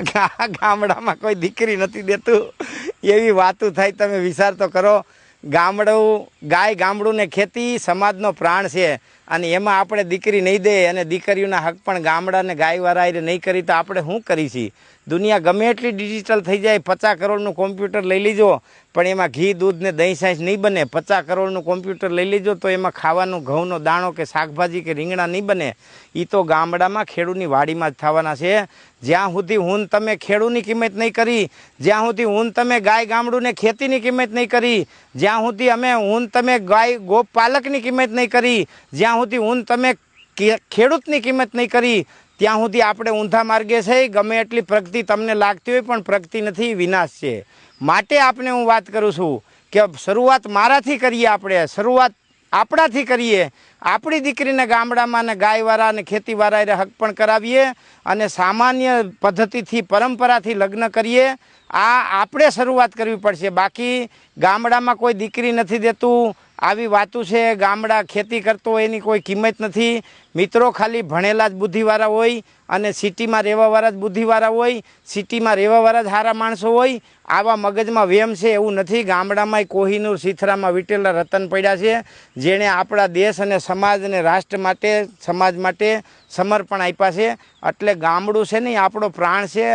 ગામડામાં કોઈ દીકરી નથી દેતું એવી વાતો થાય। તમે વિચાર તો કરો। ગામડું ગાય ગામડું ને ખેતી સમાજનો પ્રાણ છે અને એમાં આપણે દીકરી નહીં દે અને દીકરીઓના હક પણ ગામડા ને ગાયવાળા નહીં કરી તો આપણે શું કરીશી? દુનિયા ગમે એટલી ડિજિટલ થઈ જાય, 50 કરોડનું કોમ્પ્યુટર લઈ લીજો પણ એમાં ઘી દૂધ ને દહીં સાંસ નહીં બને। 50 કરોડનું કોમ્પ્યુટર લઈ લીજો તો એમાં ખાવાનું ઘઉંનો દાણો કે શાકભાજી કે રીંગણા નહીં બને। એ તો ગામડામાં ખેડૂતની વાડીમાં જ થવાના છે। જ્યાં સુધી હું તમે ખેડૂતની કિંમત નહીં કરી, જ્યાં સુધી હું તમે ગાય ગામડું ને ખેતીની કિંમત નહીં કરી, જ્યાં સુધી હું તમે ગાય ગોપ પાલકની કિંમત નહીં કરી, જ્યાં સુધી હું તમે ખેડૂતની કિંમત નહીં કરી, ત્યાં સુધી આપણે ઊંધા માર્ગે છે। ગમે એટલી પ્રગતિ તમને લાગતી હોય પણ પ્રગતિ નથી, વિનાશ છે। માટે આપને હું વાત કરું છું કે શરૂઆત મારાથી કરીએ, આપણે શરૂઆત આપણાથી કરીએ। આપણી દીકરીને ગામડામાં ને ગાયવાળા અને ખેતીવાળાએ હક પણ કરાવીએ અને સામાન્ય પદ્ધતિથી પરંપરાથી લગ્ન કરીએ। આ આપણે શરૂઆત કરવી પડશે। બાકી ગામડામાં કોઈ દીકરી નથી દેતું આવી વાતું છે। ગામડા ખેતી કરતો હોય એની કોઈ કિંમત નથી। મિત્રો ખાલી ભણેલા જ બુદ્ધિવાળા હોય અને સિટીમાં રહેવાવાળા જ બુદ્ધિવાળા હોય, સિટીમાં રહેવાવાળા જ સારા માણસો હોય। આવા મગજમાં વેમ છે એવું નથી। ગામડામાં કોહિનૂર સિથરામાં વીટેલા રતન પડ્યા છે જેણે આપણા દેશ અને સમાજ અને રાષ્ટ્ર માટે સમાજ માટે સમર્પણ આપ્યા છે। એટલે ગામડું છે ને આપણો પ્રાણ છે।